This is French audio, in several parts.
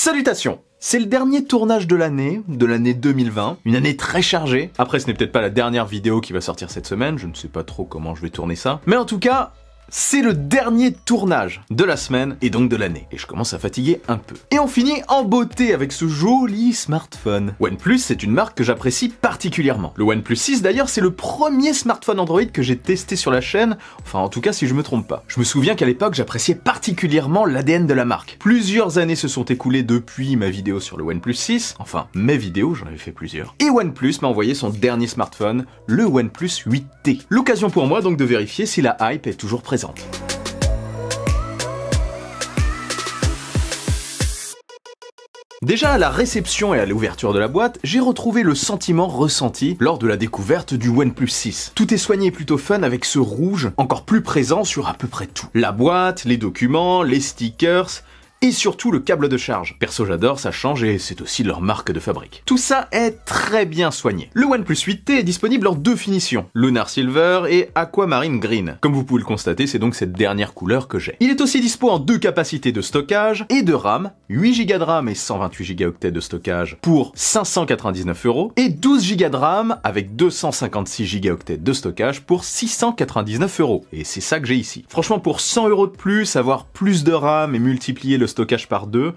Salutations! C'est le dernier tournage de l'année 2020, une année très chargée. Après, ce n'est peut-être pas la dernière vidéo qui va sortir cette semaine, je ne sais pas trop comment je vais tourner ça. Mais en tout cas, c'est le dernier tournage de la semaine et donc de l'année. Et je commence à fatiguer un peu. Et on finit en beauté avec ce joli smartphone. OnePlus, c'est une marque que j'apprécie particulièrement. Le OnePlus 6 d'ailleurs, c'est le premier smartphone Android que j'ai testé sur la chaîne, enfin en tout cas si je me trompe pas. Je me souviens qu'à l'époque, j'appréciais particulièrement l'ADN de la marque. Plusieurs années se sont écoulées depuis ma vidéo sur le OnePlus 6, enfin mes vidéos, j'en avais fait plusieurs. Et OnePlus m'a envoyé son dernier smartphone, le OnePlus 8T. L'occasion pour moi donc de vérifier si la hype est toujours présente. Déjà à la réception et à l'ouverture de la boîte, j'ai retrouvé le sentiment ressenti lors de la découverte du OnePlus 6. Tout est soigné et plutôt fun avec ce rouge encore plus présent sur à peu près tout. La boîte, les documents, les stickers et surtout le câble de charge. Perso j'adore, ça change et c'est aussi leur marque de fabrique. Tout ça est très bien soigné. Le OnePlus 8T est disponible en deux finitions, Lunar Silver et Aquamarine Green. Comme vous pouvez le constater, c'est donc cette dernière couleur que j'ai. Il est aussi dispo en deux capacités de stockage et de RAM, 8 Go de RAM et 128 Go de stockage pour 599 € et 12 Go de RAM avec 256 Go de stockage pour 699 €. Et c'est ça que j'ai ici. Franchement, pour 100 € de plus, avoir plus de RAM et multiplier le stockage par 2,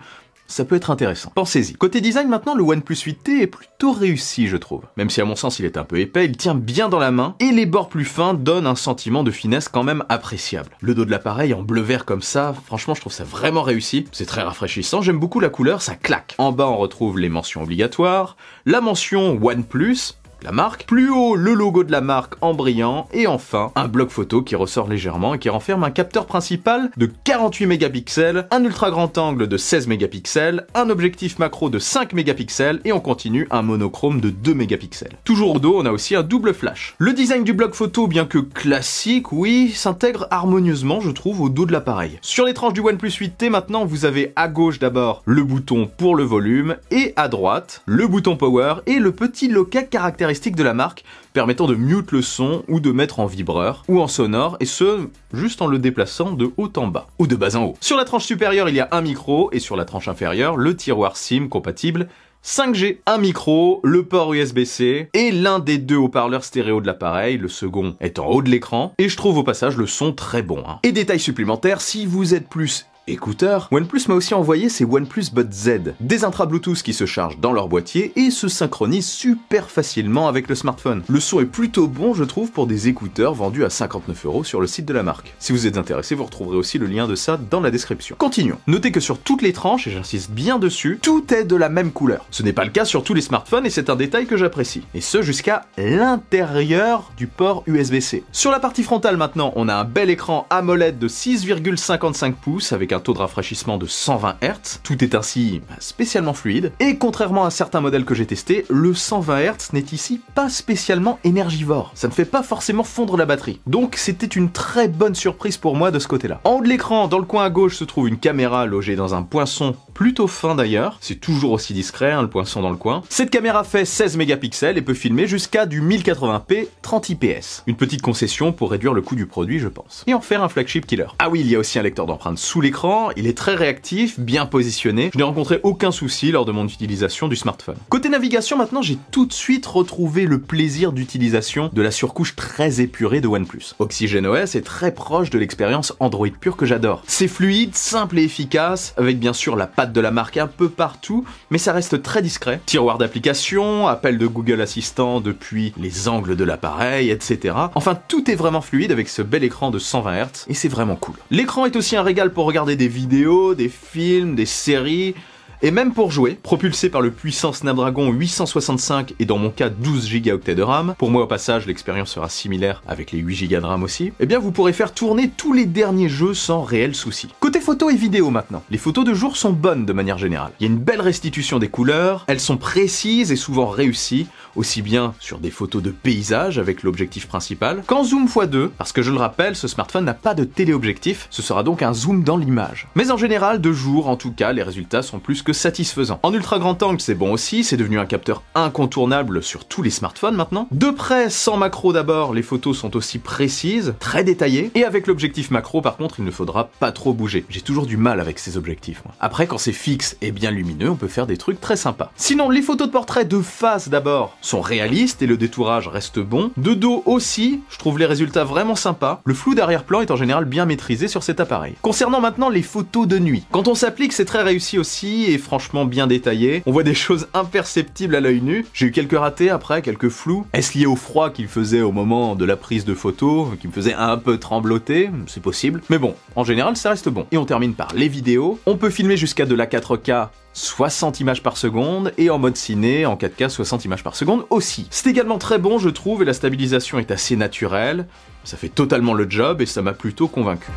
ça peut être intéressant. Pensez-y. Côté design maintenant, le OnePlus 8T est plutôt réussi je trouve. Même si à mon sens il est un peu épais, il tient bien dans la main et les bords plus fins donnent un sentiment de finesse quand même appréciable. Le dos de l'appareil en bleu-vert comme ça, franchement je trouve ça vraiment réussi. C'est très rafraîchissant, j'aime beaucoup la couleur, ça claque. En bas on retrouve les mentions obligatoires, la mention OnePlus, la marque, plus haut le logo de la marque en brillant, et enfin un bloc photo qui ressort légèrement et qui renferme un capteur principal de 48 mégapixels, un ultra grand angle de 16 mégapixels, un objectif macro de 5 mégapixels et on continue un monochrome de 2 mégapixels. Toujours au dos, on a aussi un double flash. Le design du bloc photo, bien que classique, oui, s'intègre harmonieusement je trouve au dos de l'appareil. Sur les tranches du OnePlus 8T maintenant, vous avez à gauche d'abord le bouton pour le volume et à droite le bouton power et le petit loquet caractéristique de la marque permettant de mute le son ou de mettre en vibreur ou en sonore et ce juste en le déplaçant de haut en bas ou de bas en haut. Sur la tranche supérieure il y a un micro et sur la tranche inférieure le tiroir SIM compatible 5G, un micro, le port USB-C et l'un des deux haut-parleurs stéréo de l'appareil, le second est en haut de l'écran et je trouve au passage le son très bon. Et détail supplémentaire, si vous êtes plus écouteurs, OnePlus m'a aussi envoyé ses OnePlus Buds Z, des intra Bluetooth qui se chargent dans leur boîtier et se synchronisent super facilement avec le smartphone. Le son est plutôt bon je trouve pour des écouteurs vendus à 59 € sur le site de la marque. Si vous êtes intéressé, vous retrouverez aussi le lien de ça dans la description. Continuons. Notez que sur toutes les tranches, et j'insiste bien dessus, tout est de la même couleur. Ce n'est pas le cas sur tous les smartphones et c'est un détail que j'apprécie. Et ce jusqu'à l'intérieur du port USB-C. Sur la partie frontale maintenant, on a un bel écran AMOLED de 6,55 pouces avec un taux de rafraîchissement de 120 Hz. Tout est ainsi spécialement fluide. Et contrairement à certains modèles que j'ai testés, le 120 Hz n'est ici pas spécialement énergivore. Ça ne fait pas forcément fondre la batterie. Donc c'était une très bonne surprise pour moi de ce côté-là. En haut de l'écran, dans le coin à gauche, se trouve une caméra logée dans un poinçon plutôt fin d'ailleurs. C'est toujours aussi discret, le poinçon dans le coin. Cette caméra fait 16 mégapixels et peut filmer jusqu'à du 1080p 30 IPS. Une petite concession pour réduire le coût du produit, je pense. Et en faire un flagship killer. Ah oui, il y a aussi un lecteur d'empreintes sous l'écran. Il est très réactif, bien positionné. Je n'ai rencontré aucun souci lors de mon utilisation du smartphone. Côté navigation, maintenant, j'ai tout de suite retrouvé le plaisir d'utilisation de la surcouche très épurée de OnePlus. OxygenOS est très proche de l'expérience Android pure que j'adore. C'est fluide, simple et efficace, avec bien sûr la patte de la marque un peu partout, mais ça reste très discret. Tiroir d'application, appel de Google Assistant depuis les angles de l'appareil, etc. Enfin, tout est vraiment fluide avec ce bel écran de 120 Hz et c'est vraiment cool. L'écran est aussi un régal pour regarder des vidéos, des films, des séries, et même pour jouer, propulsé par le puissant Snapdragon 865 et dans mon cas 12 Go de RAM, pour moi au passage l'expérience sera similaire avec les 8 Go de RAM aussi, eh bien vous pourrez faire tourner tous les derniers jeux sans réel souci. Côté photo et vidéo maintenant, les photos de jour sont bonnes de manière générale. Il y a une belle restitution des couleurs, elles sont précises et souvent réussies, aussi bien sur des photos de paysage avec l'objectif principal, qu'en zoom x2, parce que je le rappelle, ce smartphone n'a pas de téléobjectif, ce sera donc un zoom dans l'image. Mais en général, de jour en tout cas, les résultats sont plus que que satisfaisant. En ultra grand angle, c'est bon aussi, c'est devenu un capteur incontournable sur tous les smartphones maintenant. De près, sans macro d'abord, les photos sont aussi précises, très détaillées, et avec l'objectif macro, par contre, il ne faudra pas trop bouger. J'ai toujours du mal avec ces objectifs, moi. Après, quand c'est fixe et bien lumineux, on peut faire des trucs très sympas. Sinon, les photos de portrait de face d'abord sont réalistes et le détourage reste bon. De dos aussi, je trouve les résultats vraiment sympas. Le flou d'arrière-plan est en général bien maîtrisé sur cet appareil. Concernant maintenant les photos de nuit. Quand on s'applique, c'est très réussi aussi et franchement bien détaillé. On voit des choses imperceptibles à l'œil nu. J'ai eu quelques ratés après, quelques flous. Est-ce lié au froid qu'il faisait au moment de la prise de photo, qui me faisait un peu trembloter? C'est possible. Mais bon, en général, ça reste bon. Et on termine par les vidéos. On peut filmer jusqu'à de la 4K 60 images par seconde et en mode ciné, en 4K 60 images par seconde aussi. C'est également très bon je trouve et la stabilisation est assez naturelle, ça fait totalement le job et ça m'a plutôt convaincu.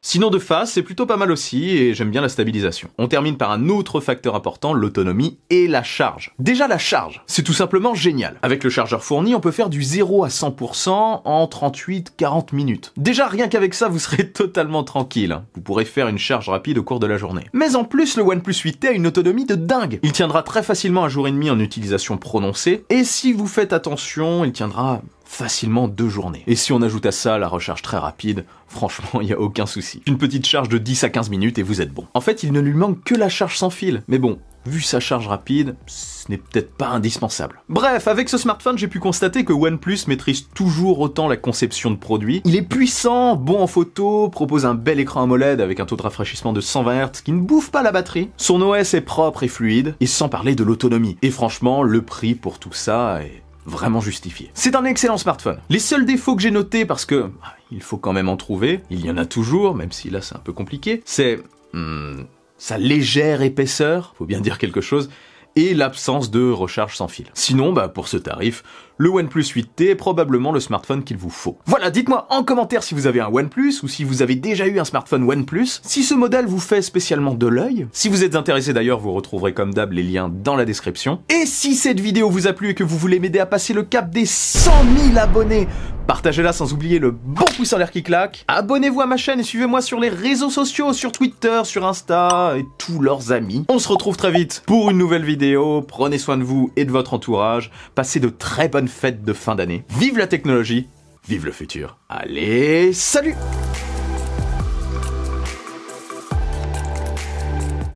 Sinon de face, c'est plutôt pas mal aussi et j'aime bien la stabilisation. On termine par un autre facteur important, l'autonomie et la charge. Déjà la charge, c'est tout simplement génial. Avec le chargeur fourni, on peut faire du 0 à 100% en 38-40 minutes. Déjà rien qu'avec ça, vous serez totalement tranquille. Vous pourrez faire une charge rapide au cours de la journée. Mais en plus, le OnePlus 8T a une autonomie de dingue. Il tiendra très facilement un jour et demi en utilisation prononcée et si vous faites attention, il tiendra facilement 2 journées. Et si on ajoute à ça la recharge très rapide, franchement, il n'y a aucun souci. Une petite charge de 10 à 15 minutes et vous êtes bon. En fait, il ne lui manque que la charge sans fil. Mais bon, vu sa charge rapide, ce n'est peut-être pas indispensable. Bref, avec ce smartphone, j'ai pu constater que OnePlus maîtrise toujours autant la conception de produit. Il est puissant, bon en photo, propose un bel écran AMOLED avec un taux de rafraîchissement de 120 Hz qui ne bouffe pas la batterie. Son OS est propre et fluide, et sans parler de l'autonomie. Et franchement, le prix pour tout ça est vraiment justifié. C'est un excellent smartphone. Les seuls défauts que j'ai notés, parce que il faut quand même en trouver, il y en a toujours, même si là c'est un peu compliqué, c'est sa légère épaisseur, faut bien dire quelque chose, et l'absence de recharge sans fil. Sinon, pour ce tarif, le OnePlus 8T est probablement le smartphone qu'il vous faut. Voilà, dites-moi en commentaire si vous avez un OnePlus ou si vous avez déjà eu un smartphone OnePlus, si ce modèle vous fait spécialement de l'œil. Si vous êtes intéressé d'ailleurs, vous retrouverez comme d'hab les liens dans la description. Et si cette vidéo vous a plu et que vous voulez m'aider à passer le cap des 100 000 abonnés, partagez-la sans oublier le bon pouce en l'air qui claque. Abonnez-vous à ma chaîne et suivez-moi sur les réseaux sociaux, sur Twitter, sur Insta et tous leurs amis. On se retrouve très vite pour une nouvelle vidéo. Prenez soin de vous et de votre entourage. Passez de très bonnes fêtes de fin d'année. Vive la technologie, vive le futur. Allez, salut!